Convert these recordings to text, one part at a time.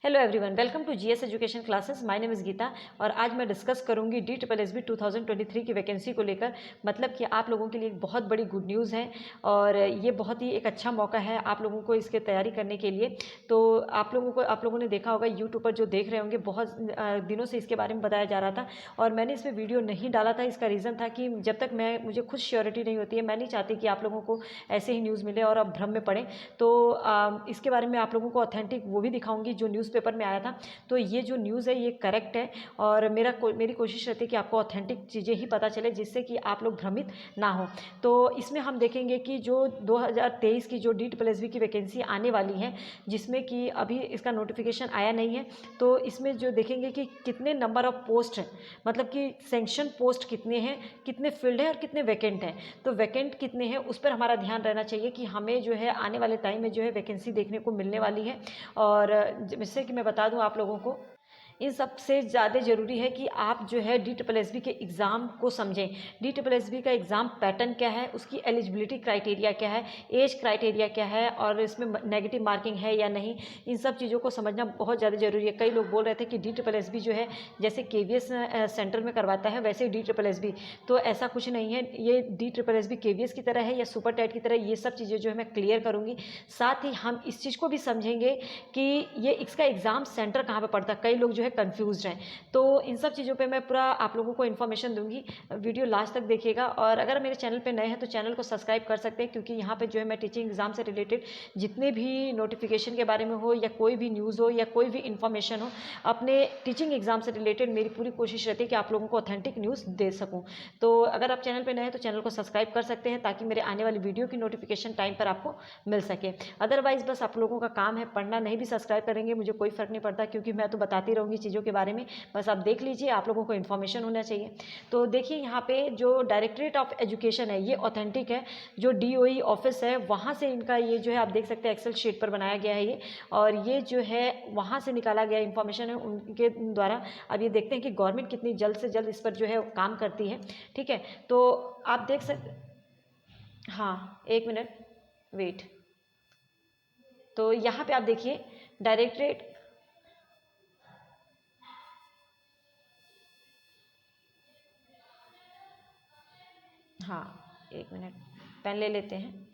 Hello everyone, welcome to GS education classes. My name is Geeta और आज मैं discuss करूंगी DSSB 2023 की वैकेंसी को लेकर। मतलब कि आप लोगों के लिए एक बहुत बड़ी गुड न्यूज़ है और ये बहुत ही एक अच्छा मौका है आप लोगों को इसके तैयारी करने के लिए। तो आप लोगों ने देखा होगा, यूट्यूब पर जो देख रहे होंगे, बहुत दिनों से इसके बारे में बताया जा रहा था और मैंने इसमें वीडियो नहीं डाला था। इसका रीज़न था कि जब तक मुझे खुद श्योरिटी नहीं होती है, मैं नहीं चाहती कि आप लोगों को ऐसे ही न्यूज़ मिले और आप भ्रम में पड़े। तो इसके बारे में आप लोगों को ऑथेंटिक वो भी दिखाऊंगी जो न्यूज़पेपर में आया था। तो ये जो न्यूज़ है ये करेक्ट है और मेरी कोशिश रहती है कि आपको ऑथेंटिक चीज़ें ही पता चले, जिससे कि आप लोग भ्रमित ना हो। तो इसमें हम देखेंगे कि जो 2023 की जो DSSB की वैकेंसी आने वाली है, जिसमें कि अभी इसका नोटिफिकेशन आया नहीं है, तो इसमें जो देखेंगे कि कितने नंबर ऑफ पोस्ट हैं, मतलब कि सेंक्शन पोस्ट कितने हैं, कितने फील्ड हैं और कितने वैकेंट हैं। तो वैकेंट कितने हैं उस पर हमारा ध्यान रहना चाहिए कि हमें जो है आने वाले टाइम में जो है वैकेंसी देखने को मिलने वाली है। और जिससे कि मैं बता दूं आप लोगों को, इन सबसे ज़्यादा ज़रूरी है कि आप जो है DSSB के एग्ज़ाम को समझें। DSSB का एग्ज़ाम पैटर्न क्या है, उसकी एलिजिबिलिटी क्राइटेरिया क्या है, एज क्राइटेरिया क्या है और इसमें नेगेटिव मार्किंग है या नहीं, इन सब चीज़ों को समझना बहुत ज़्यादा ज़रूरी है। कई लोग बोल रहे थे कि DSSB जो है जैसे KVS सेंटर में करवाता है वैसे ही DSSB, तो ऐसा कुछ नहीं है। ये DSSB KVS की तरह है या सुपर टेट की तरह, ये सब चीज़ें जो है मैं क्लियर करूँगी। साथ ही हम इस चीज़ को भी समझेंगे कि ये इसका एग्ज़ाम सेंटर कहाँ पर पड़ता है। कई लोग जो है कंफ्यूज्ड हैं, तो इन सब चीज़ों पे मैं पूरा आप लोगों को इन्फॉर्मेशन दूंगी। वीडियो लास्ट तक देखिएगा और अगर मेरे चैनल पे नए हैं तो चैनल को सब्सक्राइब कर सकते हैं, क्योंकि यहाँ पे जो है मैं टीचिंग एग्जाम से रिलेटेड जितने भी नोटिफिकेशन के बारे में हो या कोई भी न्यूज़ हो या कोई भी इन्फॉर्मेशन हो, अपने टीचिंग एग्जाम से रिलेटेड मेरी पूरी कोशिश रहती है कि आप लोगों को ऑथेंटिक न्यूज़ दे सकूँ। तो अगर आप चैनल पर नए हैं तो चैनल को सब्सक्राइब कर सकते हैं, ताकि मेरे आने वाली वीडियो की नोटिफिकेशन टाइम पर आपको मिल सके। अदरवाइज बस आप लोगों का काम है पढ़ना, नहीं भी सब्सक्राइब करेंगे मुझे कोई फ़र्क नहीं पड़ता, क्योंकि मैं तो बताती रहूँगी चीज़ों के बारे में। बस आप देख लीजिए, आप लोगों को इन्फॉर्मेशन होना चाहिए। तो देखिए यहाँ पे जो डायरेक्टरेट ऑफ एजुकेशन है ये ऑथेंटिक है। जो DOE ऑफिस है वहाँ से इनका ये जो है आप देख सकते हैं एक्सेल शीट पर बनाया गया है ये, और ये जो है वहाँ से निकाला गया इन्फॉर्मेशन है उनके द्वारा। अब ये देखते हैं कि गवर्नमेंट कितनी जल्द से जल्द इस पर जो है काम करती है। ठीक है, तो आप देख सकते, हाँ एक मिनट वेट। तो यहाँ पे आप देखिए डायरेक्टरेट, हाँ एक मिनट पेन ले लेते हैं,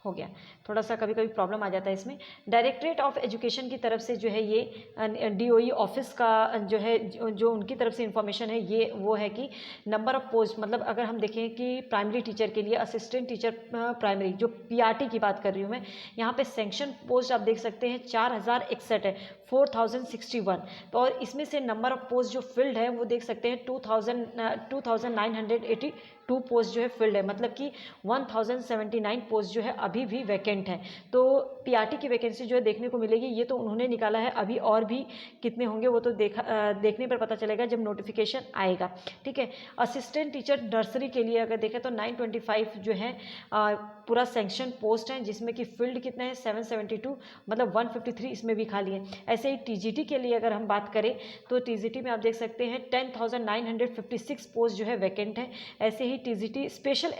हो गया। थोड़ा सा कभी कभी प्रॉब्लम आ जाता है इसमें। डायरेक्टरेट ऑफ एजुकेशन की तरफ से जो है ये DOE ऑफिस का जो है जो उनकी तरफ से इंफॉर्मेशन है ये वो है कि नंबर ऑफ पोस्ट, मतलब अगर हम देखें कि प्राइमरी टीचर के लिए असिस्टेंट टीचर प्राइमरी जो PRT की बात कर रही हूँ मैं, यहाँ पे सेंक्शन पोस्ट आप देख सकते हैं 4061 है, 4061। तो और इसमें से नंबर ऑफ पोस्ट जो फिल्ड है वो देख सकते हैं 2982 पोस्ट जो है फिल्ड है, मतलब कि 1079 पोस्ट जो है अभी भी वैकेंट है। तो PRT की वैकेंसी जो है देखने को मिलेगी, ये तो उन्होंने निकाला है, अभी और भी कितने होंगे वो तो देखने पर पता चलेगा जब नोटिफिकेशन आएगा। ठीक है, असिस्टेंट टीचर नर्सरी के लिए अगर देखें तो 925 जो है पूरा सेंक्शन पोस्ट है, जिसमें कि फील्ड कितना है 772, मतलब 153 इसमें भी खाली है। ऐसे ही TGT के लिए अगर हम बात करें तो TGT में आप देख सकते हैं 10,956 पोस्ट जो है वैकेंट है। ऐसे ही TGT स्पेशल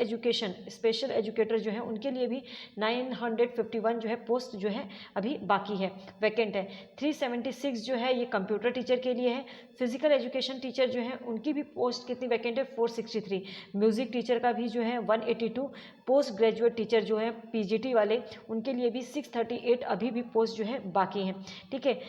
एजुकेटर जो है उनके लिए भी 951 जो है पोस्ट जो है अभी बाकी है, वैकेंट है। 376 जो है ये कंप्यूटर टीचर के लिए है। फिजिकल एजुकेशन टीचर जो है उनकी भी पोस्ट कितनी वैकेंट है 463। म्यूजिक टीचर का भी जो है 182। पोस्ट ग्रेजुएट टीचर जो है PGT वाले उनके लिए भी 638 अभी भी पोस्ट जो है बाकी हैं। ठीक है,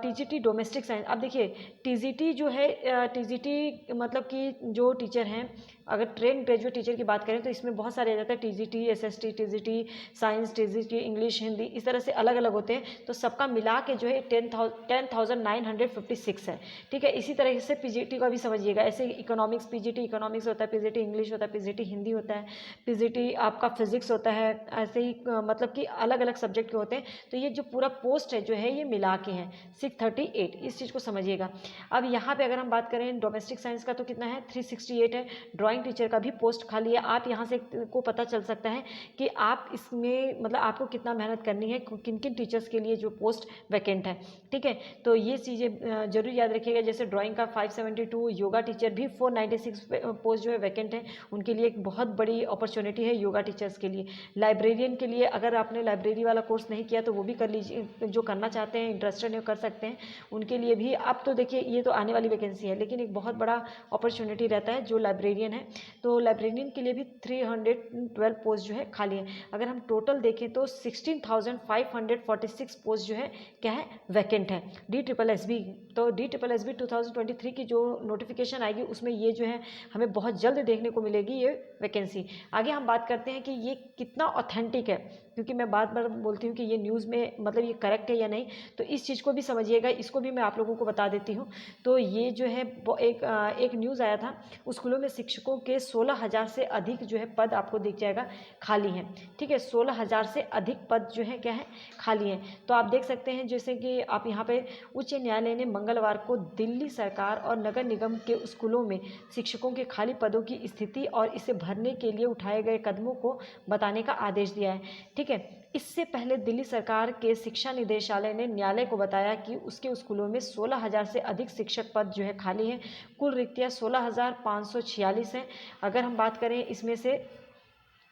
TGT डोमेस्टिक साइंस, अब देखिए TGT जो है TGT मतलब कि जो टीचर हैं, अगर ट्रेन ग्रेजुएट टीचर की बात करें तो इसमें बहुत सारे आ जाते हैं, TGT SST TGT science TGT English Hindi, इस तरह से अलग अलग होते हैं। तो सबका मिला के जो है 10,956 है। ठीक है, इसी तरह से PGT का भी समझिएगा। ऐसे इकोनॉमिक्स PGT इकोनॉमिक्स होता है, PGT इंग्लिश होता है, PGT हिंदी होता है, PGT आपका फिजिक्स होता है। ऐसे ही मतलब कि अलग अलग सब्जेक्ट के होते हैं। तो ये जो पूरा पोस्ट है जो है ये मिला के हैं 638, इस चीज़ को समझिएगा। अब यहाँ पे अगर हम बात करें डोमेस्टिक साइंस का तो कितना है 368 है। ड्राइंग टीचर का भी पोस्ट खाली है। आप यहाँ से को पता चल सकता है कि आप इसमें मतलब आपको कितना मेहनत करनी है, किन किन टीचर्स के लिए जो पोस्ट वैकेंट है। ठीक है, तो ये चीज़ें जरूर याद रखिएगा। जैसे ड्राइंग का 572, योगा टीचर भी 496 पोस्ट जो है वैकेंट है, उनके लिए एक बहुत बड़ी अपॉर्चुनिटी है योगा टीचर्स के लिए, लाइब्रेरियन के लिए अगर आपने लाइब्रेरी वाला कोर्स नहीं किया तो वो भी कर लीजिए, जो करना चाहते हैं इंटरेस्टेड है कर सकते हैं, उनके लिए भी। अब तो देखिए ये तो आने वाली वैकेंसी है, लेकिन एक बहुत बड़ा अपॉर्चुनिटी रहता है जो लाइब्रेरियन है, तो लाइब्रेरियन के लिए भी 312 पोस्ट जो है खाली है। अगर हम टोटल देखें तो 16,546 पोस्ट जो है क्या है, वैकेंट है DSSB। तो DSSB 2023 की जो नोटिफिकेशन आएगी उसमें ये जो है हमें बहुत जल्द देखने को मिलेगी ये वैकेंसी। आगे हम बात करते हैं कि ये कितना ऑथेंटिक है, क्योंकि मैं बार बार बोलती हूँ कि ये न्यूज़ में मतलब ये करेक्ट है या नहीं, तो इस चीज़ को भी समझिएगा, इसको भी मैं आप लोगों को बता देती हूँ। तो ये जो है एक न्यूज़ आया था, स्कूलों में शिक्षकों के 16,000 से अधिक जो है पद आपको दिख जाएगा खाली हैं, ठीक है, 16,000 से अधिक पद जो है क्या है, खाली हैं। तो आप देख सकते हैं जैसे कि आप यहाँ पे उच्च न्यायालय ने मंगलवार को दिल्ली सरकार और नगर निगम के स्कूलों में शिक्षकों के खाली पदों की स्थिति और इसे भरने के लिए उठाए गए कदमों को बताने का आदेश दिया है, ठीक है। इससे पहले दिल्ली सरकार के शिक्षा निदेशालय ने न्यायालय को बताया कि उसके स्कूलों में 16,000 से अधिक शिक्षक पद जो है खाली हैं। कुल रिक्तियाँ 16,546 हैं। अगर हम बात करें इसमें से,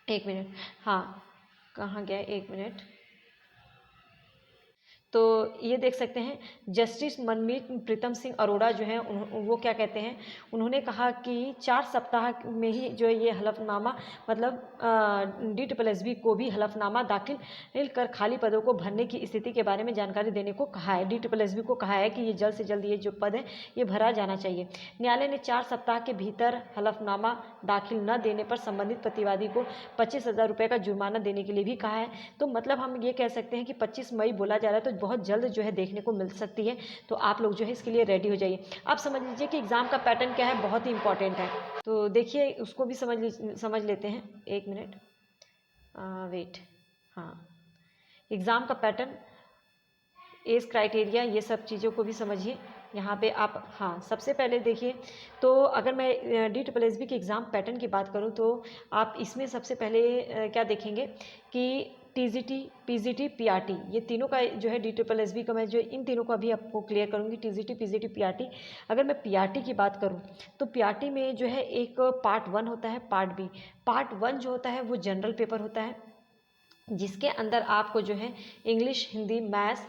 एक मिनट, हाँ कहाँ गया, एक मिनट, तो ये देख सकते हैं जस्टिस मनमीत प्रीतम सिंह अरोड़ा जो है वो क्या कहते हैं, उन्होंने कहा कि 4 सप्ताह में ही जो है ये हलफनामा मतलब DSSB को भी हलफनामा दाखिल कर खाली पदों को भरने की स्थिति के बारे में जानकारी देने को कहा है। DSSB को कहा है कि ये जल्द से जल्द ये जो पद है ये भरा जाना चाहिए। न्यायालय ने 4 सप्ताह के भीतर हलफनामा दाखिल न देने पर संबंधित प्रतिवादी को 25,000 रुपये का जुर्माना देने के लिए भी कहा है। तो मतलब हम ये कह सकते हैं कि 25 मई बोला जा रहा है, तो बहुत जल्द जो है देखने को मिल सकती है। तो आप लोग जो है इसके लिए रेडी हो जाइए। आप समझ लीजिए कि एग्ज़ाम का पैटर्न क्या है, बहुत ही इंपॉर्टेंट है। तो देखिए उसको भी समझ लेते हैं, एक मिनट वेट, हाँ, एग्ज़ाम का पैटर्न, एज क्राइटेरिया, ये सब चीज़ों को भी समझिए। यहाँ पे आप, हाँ, सबसे पहले देखिए, तो अगर मैं DSSB के एग्ज़ाम पैटर्न की बात करूँ तो आप इसमें सबसे पहले क्या देखेंगे कि TGT, PGT, PRT, ये तीनों का जो है DSSB का, मैं जो इन तीनों का भी आपको क्लियर करूँगी, TGT, PGT, PRT। अगर मैं PRT की बात करूँ तो PRT में जो है एक पार्ट 1 होता है, पार्ट B। पार्ट 1 जो होता है वो जनरल पेपर होता है, जिसके अंदर आपको जो है इंग्लिश, हिंदी, मैथ्स,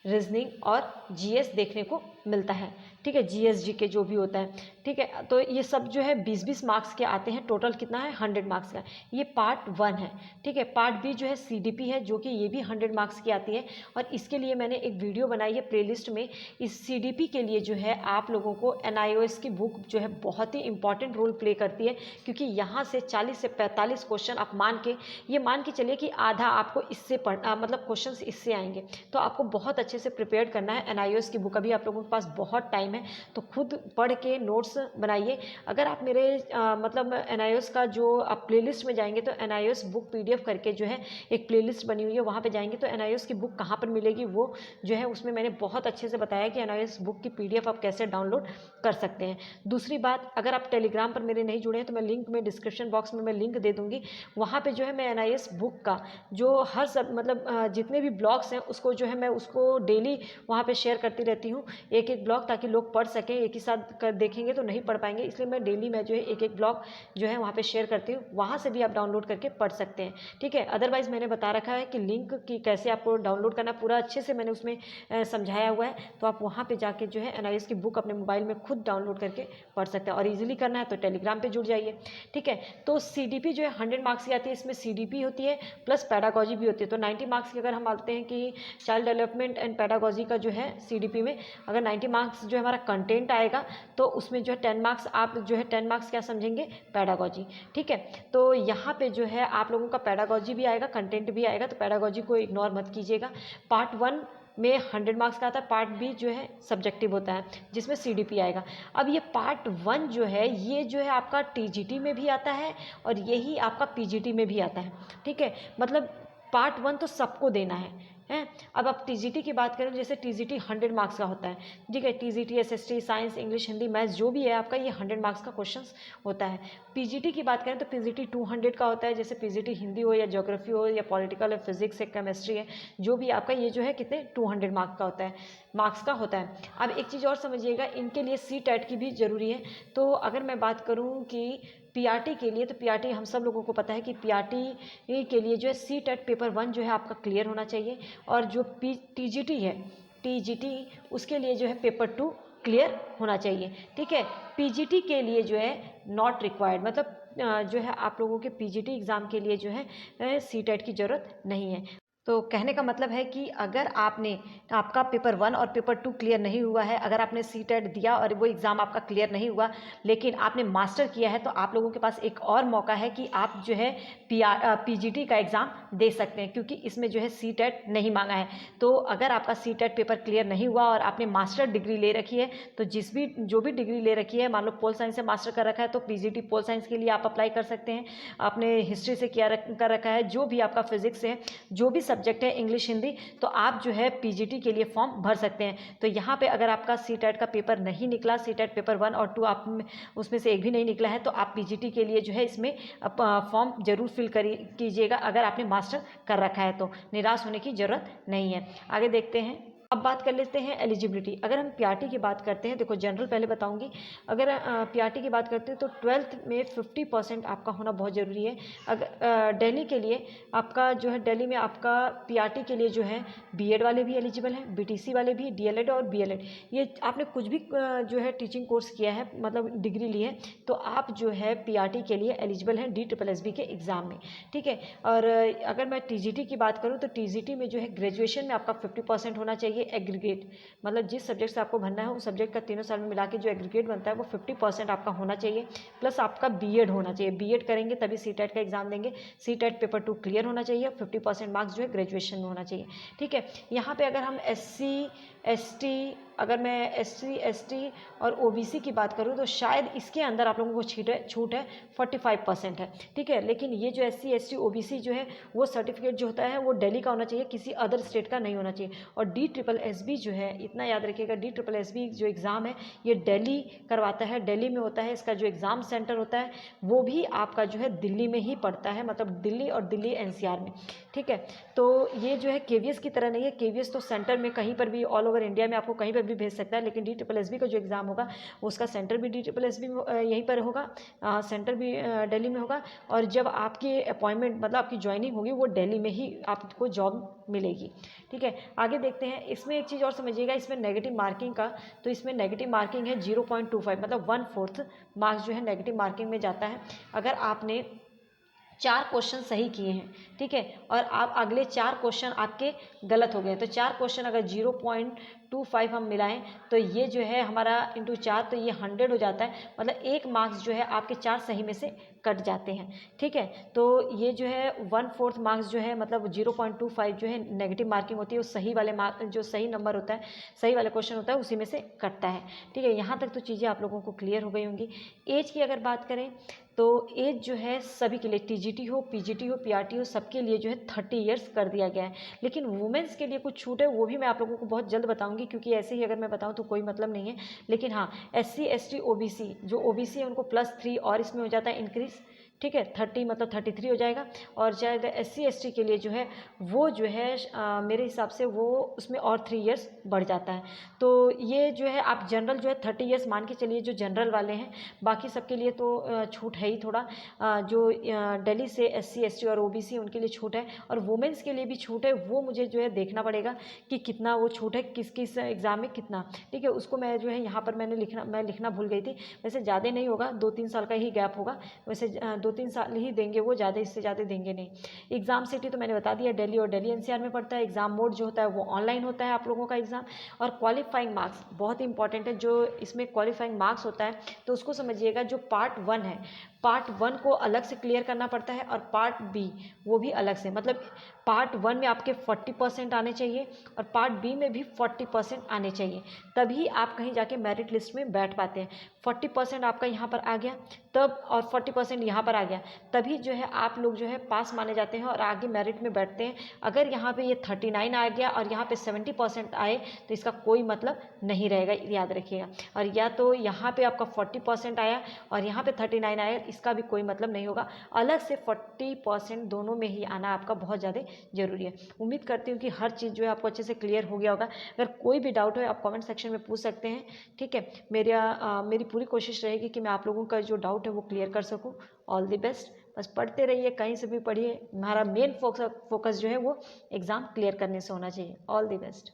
रीजनिंग और GS देखने को मिलता है, ठीक है, GS GK जो भी होता है, ठीक है। तो ये सब जो है 20-20 मार्क्स के आते हैं, टोटल कितना है 100 मार्क्स का। ये पार्ट 1 है, ठीक है। पार्ट B जो है CDP है, जो कि ये भी 100 मार्क्स की आती है, और इसके लिए मैंने एक वीडियो बनाई है प्लेलिस्ट में। इस CDP के लिए जो है आप लोगों को NIOS की बुक जो है बहुत ही इंपॉर्टेंट रोल प्ले करती है, क्योंकि यहाँ से 40 से 45 क्वेश्चन आप मान के चलिए कि आधा आपको इससे मतलब क्वेश्चन इससे आएंगे। तो आपको बहुत अच्छे से प्रिपेयर करना है। NIOS की बुक, अभी आप लोगों के पास बहुत टाइम है, तो खुद पढ़ के नोट्स बनाइए। अगर आप मेरे मतलब NIOS का जो आप प्लेलिस्ट में जाएंगे तो NIOS बुक PDF करके जो है एक प्लेलिस्ट बनी हुई है, वहाँ पे जाएंगे तो NIOS की बुक कहाँ पर मिलेगी वो जो है उसमें मैंने बहुत अच्छे से बताया कि NIOS बुक की PDF आप कैसे डाउनलोड कर सकते हैं। दूसरी बात, अगर आप टेलीग्राम पर मेरे नहीं जुड़े हैं तो मैं लिंक में डिस्क्रिप्शन बॉक्स में मैं लिंक दे दूँगी, वहाँ पर जो है मैं NIOS बुक का जो हर सब मतलब जितने भी ब्लॉग्स हैं उसको जो है मैं उसको डेली वहाँ पे शेयर करती रहती हूँ, एक एक ब्लॉग, ताकि लोग पढ़ सकें। एक ही साथ कर देखेंगे तो नहीं पढ़ पाएंगे, इसलिए मैं डेली मैं जो है एक एक ब्लॉग जो है वहाँ पे शेयर करती हूँ, वहाँ से भी आप डाउनलोड करके पढ़ सकते हैं, ठीक है। अदरवाइज़ मैंने बता रखा है कि लिंक की कैसे आपको डाउनलोड करना, पूरा अच्छे से मैंने उसमें समझाया हुआ है, तो आप वहाँ पर जाके जो है NIOS की बुक अपने मोबाइल में खुद डाउनलोड करके पढ़ सकते हैं। और ईजिली करना है तो टेलीग्राम पर जुड़ जाइए, ठीक है। तो CDP जो है 100 मार्क्स की आती है, इसमें CDP होती है प्लस पैडागॉजी भी होती है। तो 90 मार्क्स की अगर हम मानते हैं कि चाइल्ड डेवलपमेंट एंड पैडागॉजी का जो है CDP में अगर 90 मार्क्स जो हमारा कंटेंट आएगा तो उसमें जो है 10 मार्क्स आप जो है 10 मार्क्स क्या समझेंगे, पैडागॉजी, ठीक है। तो यहाँ पे जो है आप लोगों का पैडागॉजी भी आएगा, कंटेंट भी आएगा, तो पैडागॉजी को इग्नोर मत कीजिएगा। पार्ट 1 में 100 मार्क्स का आता है, पार्ट B जो है सब्जेक्टिव होता है जिसमें CDP आएगा। अब ये पार्ट 1 जो है ये जो है आपका TGT में भी आता है और यही आपका PGT में भी आता है, ठीक है। मतलब पार्ट 1 तो सबको देना है। अब आप TGT की बात करें, जैसे TGT 100 मार्क्स का होता है, ठीक है। TGT SST science, English, Hindi, maths जो भी है आपका ये 100 मार्क्स का क्वेश्चंस होता है। PGT की बात करें तो PGT 200 का होता है, जैसे PGT हिंदी हो या ज्योग्राफी हो या पॉलिटिकल है, फिजिक्स है, केमिस्ट्री है, जो भी आपका ये जो है कितने 200 मार्क्स का होता है। मार्क्स का होता है। अब एक चीज़ और समझिएगा, इनके लिए CTET की भी ज़रूरी है। तो अगर मैं बात करूँ कि PRT के लिए, तो PRT हम सब लोगों को पता है कि PRT के लिए जो है CTET पेपर 1 जो है आपका क्लियर होना चाहिए, और जो TGT है, TGT उसके लिए जो है पेपर 2 क्लियर होना चाहिए। ठीक है, PGT के लिए जो है नॉट रिक्वायर्ड, मतलब जो है आप लोगों के PGT एग्ज़ाम के लिए जो है CTET की ज़रूरत नहीं है। तो कहने का मतलब है कि अगर आपका पेपर 1 और पेपर 2 क्लियर नहीं हुआ है, अगर आपने CTET दिया और वो एग्ज़ाम आपका क्लियर नहीं हुआ, लेकिन आपने मास्टर किया है, तो आप लोगों के पास एक और मौका है कि आप जो है PGT का एग्ज़ाम दे सकते हैं, क्योंकि इसमें जो है CTET नहीं मांगा है। तो अगर आपका CTET पेपर क्लियर नहीं हुआ और आपने मास्टर डिग्री ले रखी है, तो जो भी डिग्री ले रखी है, मान लो पोल साइंस से मास्टर कर रखा है, तो PGT पोल साइंस के लिए आप अप्लाई कर सकते हैं। आपने हिस्ट्री से कर रखा है, जो भी आपका फिजिक्स है, जो भी सब्जेक्ट है, इंग्लिश हिंदी, तो आप जो है PGT के लिए फॉर्म भर सकते हैं। तो यहाँ पे अगर आपका CTET का पेपर नहीं निकला, CTET पेपर 1 और 2 आप उसमें से एक भी नहीं निकला है, तो आप PGT के लिए जो है इसमें फॉर्म जरूर फिल कीजिएगा। अगर आपने मास्टर कर रखा है तो निराश होने की ज़रूरत नहीं है। आगे देखते हैं। अब बात कर लेते हैं एलिजिबिलिटी। अगर हम PRT की बात करते हैं, देखो जनरल पहले बताऊंगी। अगर PRT की बात करते हैं तो 12th में 50% आपका होना बहुत ज़रूरी है। अगर दिल्ली के लिए आपका जो है, दिल्ली में आपका PRT के लिए जो है B.Ed वाले भी एलिजिबल हैं, BTC वाले भी, DLED और BLED। ये आपने कुछ भी जो है टीचिंग कोर्स किया है, मतलब डिग्री ली है, तो आप जो है PRT के लिए एलिजिबल हैं DSSB के एग्ज़ाम में। ठीक है, और अगर मैं TGT की बात करूँ, तो TGT में जो है ग्रेजुएशन में आपका 50% होना चाहिए एग्रीगेट, मतलब जिस सब्जेक्ट से आपको भरना है उस सब्जेक्ट का तीनों साल में मिला के जो एग्रीगेट बनता है वो 50% आपका होना चाहिए, प्लस आपका B.Ed होना चाहिए। B.Ed करेंगे तभी CTET का एग्जाम देंगे। CTET पेपर 2 क्लियर होना चाहिए, 50% मार्क्स जो है ग्रेजुएशन में होना चाहिए। ठीक है, यहाँ पे अगर हम SC अगर मैं SC ST और OBC की बात करूँ, तो शायद इसके अंदर आप लोगों को छूट है 45% है। ठीक है, लेकिन ये जो SC ST OBC जो है वो सर्टिफिकेट जो होता है वो दिल्ली का होना चाहिए, किसी अदर स्टेट का नहीं होना चाहिए। और DSSB जो है, इतना याद रखिएगा, DSSB जो एग्ज़ाम है ये दिल्ली करवाता है, दिल्ली में होता है। इसका जो एग्ज़ाम सेंटर होता है वो भी आपका जो है दिल्ली में ही पड़ता है, मतलब दिल्ली और दिल्ली NCR में। ठीक है, तो ये जो है KVS की तरह नहीं है। KVS तो सेंटर में कहीं पर भी ऑल ओवर इंडिया में आपको कहीं पर भी भेज सकता है, लेकिन DSSB का जो एग्ज़ाम होगा उसका सेंटर भी DSSB में यहीं पर होगा, सेंटर भी दिल्ली में होगा। और जब आपकी अपॉइंटमेंट, मतलब आपकी ज्वाइनिंग होगी, वो दिल्ली में ही आपको जॉब मिलेगी। ठीक है, आगे देखते हैं। इसमें एक चीज़ और समझिएगा, इसमें नेगेटिव मार्किंग का, तो इसमें नेगेटिव मार्किंग है 0.25, मतलब 1/4 मार्क्स जो है नेगेटिव मार्किंग में जाता है। अगर आपने 4 क्वेश्चन सही किए हैं, ठीक है, और आप अगले 4 क्वेश्चन आपके गलत हो गए, तो 4 क्वेश्चन अगर 0.25 हम मिलाएं, तो ये जो है हमारा इंटू 4, तो ये 100 हो जाता है। मतलब 1 मार्क्स जो है आपके 4 सही में से कट जाते हैं। ठीक है, तो ये जो है 1/4 मार्क्स जो है, मतलब 0.25 जो है नेगेटिव मार्किंग होती है, उस सही वाले मार्क, जो सही नंबर होता है, सही वाला क्वेश्चन होता है, उसी में से कटता है। ठीक है, यहाँ तक तो चीज़ें आप लोगों को क्लियर हो गई होंगी। एज की अगर बात करें, तो एज जो है सभी के लिए, TGT हो, PGT हो, PRT हो, सबके लिए जो है 30 ईयर्स कर दिया गया है। लेकिन वुमेंस के लिए कुछ छूट है, वो भी मैं आप लोगों को बहुत जल्द बताऊंगी, क्योंकि ऐसे ही अगर मैं बताऊं तो कोई मतलब नहीं है। लेकिन हाँ, SC ST OBC, जो OBC है उनको +3 और इसमें हो जाता है इंक्रीज। ठीक है, 30 मतलब 33 हो जाएगा। और शायद SC ST के लिए जो है वो जो है मेरे हिसाब से वो उसमें और 3 ईयर्स बढ़ जाता है। तो ये जो है आप जनरल जो है 30 ईयर्स मान के चलिए, जो जनरल वाले हैं। बाकी सबके लिए तो छूट है ही थोड़ा, जो दिल्ली से SC ST और OBC उनके लिए छूट है, और वुमेंस के लिए भी छूट है। वो मुझे जो है देखना पड़ेगा कि कितना वो छूट है, किस किस एग्ज़ाम में कितना। ठीक है, उसको मैं जो है यहाँ पर मैं लिखना भूल गई थी। वैसे ज़्यादा नहीं होगा, 2-3 साल का ही गैप होगा, वैसे 2-3 साल ही देंगे वो, ज़्यादा इससे ज़्यादा देंगे नहीं। एग्ज़ाम सिटी तो मैंने बता दिया, दिल्ली और दिल्ली NCR में पड़ता है। एग्ज़ाम मोड जो होता है वो ऑनलाइन होता है आप लोगों का एग्ज़ाम। और क्वालिफाइंग मार्क्स बहुत ही इंपॉर्टेंट है, जो इसमें क्वालिफाइंग मार्क्स होता है, तो उसको समझिएगा, जो पार्ट 1 है, पार्ट 1 को अलग से क्लियर करना पड़ता है, और पार्ट B वो भी अलग से। मतलब पार्ट 1 में आपके 40% आने चाहिए, और पार्ट B में भी 40% आने चाहिए, तभी आप कहीं जाके मेरिट लिस्ट में बैठ पाते हैं। 40% आपका यहाँ पर आ गया तब, और 40% यहाँ पर आ गया, तभी जो है आप लोग जो है पास माने जाते हैं और आगे मेरिट में बैठते हैं। अगर यहाँ पे ये 39 आ गया और यहाँ पे 70% आए, तो इसका कोई मतलब नहीं रहेगा, याद रखिएगा। और या तो यहाँ पे आपका 40% आया और यहाँ पे 39 आया, इसका भी कोई मतलब नहीं होगा। अलग से 40% दोनों में ही आना आपका बहुत ज़्यादा ज़रूरी है। उम्मीद करती हूँ कि हर चीज़ जो है आपको अच्छे से क्लियर हो गया होगा। अगर कोई भी डाउट हो आप कमेंट सेक्शन में पूछ सकते हैं, ठीक है। मेरी पूरी कोशिश रहेगी कि मैं आप लोगों का जो डाउट है वो क्लियर कर सकूँ। All the best. बस पढ़ते रहिए, कहीं से भी पढ़िए, हमारा मेन फोकस जो है वो एग्ज़ाम क्लियर करने से होना चाहिए। All the best.